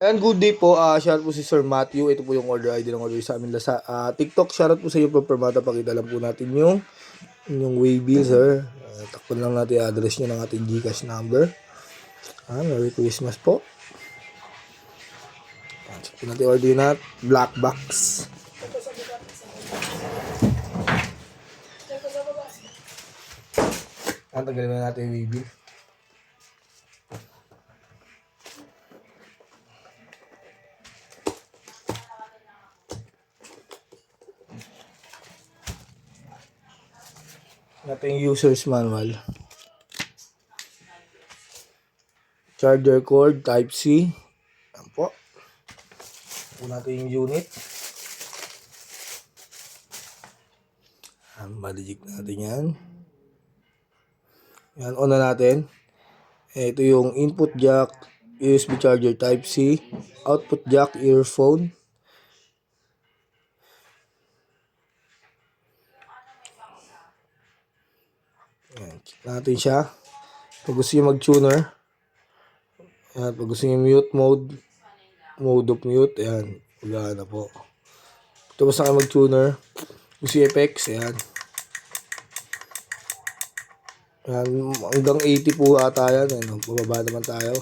And good day po, shoutout po si Sir Matthew. Ito po yung order ID ng order sa amin sa TikTok. Shoutout po sa iyo, Permata. Pakita lang po natin yung way bill, sir. Takpan lang natin yung address nyo ng ating Gcash number. Merry Christmas po. Check po natin order na black box. Tanggalin na natin yung way bill. Natin yung user's manual. Charger cord type C. Yan po. Po natin yung unit. Malijik natin yan. Yan, on na natin. Ito yung input jack, USB charger type C, output jack, earphone. Yan, check natin siya. Pag gusto nyo mag-tuner, yan, pag gusto nyo mute mode of mute, yan, wala na po. Tapos na kayo mag-tuner, gusto nyo effects, yan. Yan, hanggang 80 po ata yan, ano, bababa naman tayo.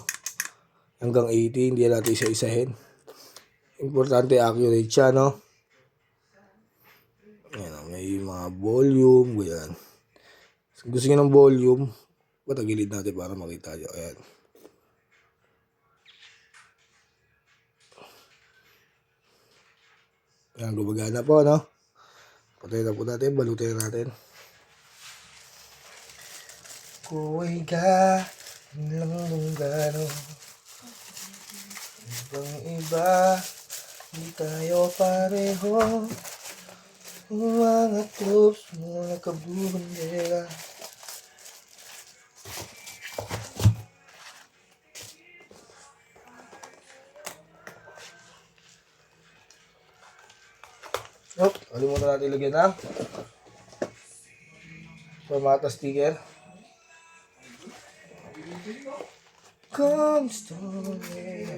Hanggang 80, hindi natin isa-isahin. Importante accurate siya, no? Yan, may mga volume, ganyan. Gusto nyo ng volume, patagilid natin para makita nyo. Ayan. Ayan, gumagana po, no? Patayin na po natin, balutin na natin. Kuwa'y lang nung gano'n. Ibang iba, hindi tayo pareho. Mga troops, mga kabundera. Kalimutan natin ilagyan ng Permata sticker. Comes to me.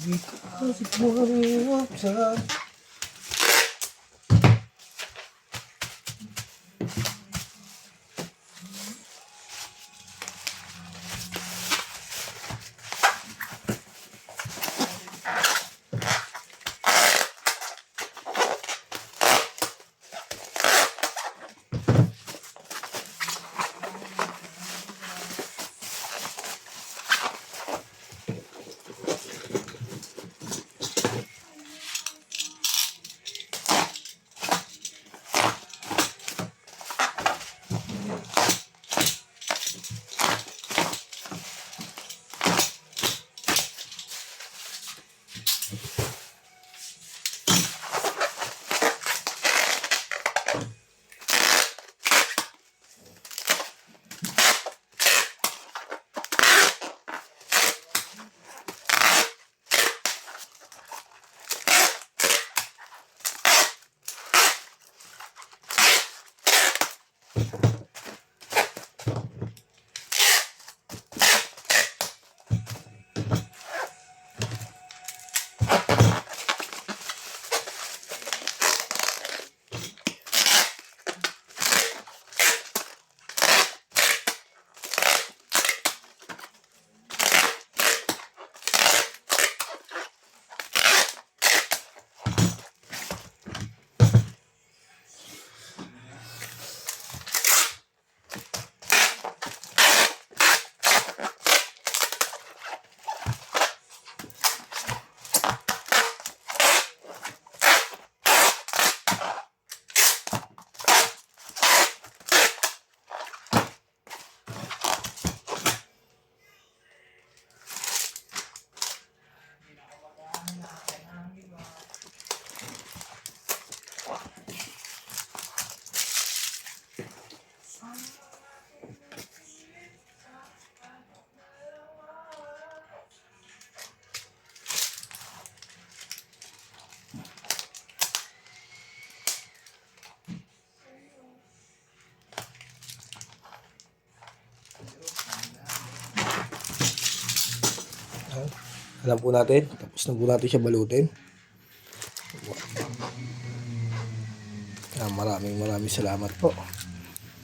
Because it's morning of time. Alam po natin, tapos na po natin siya balutin. Maraming salamat po.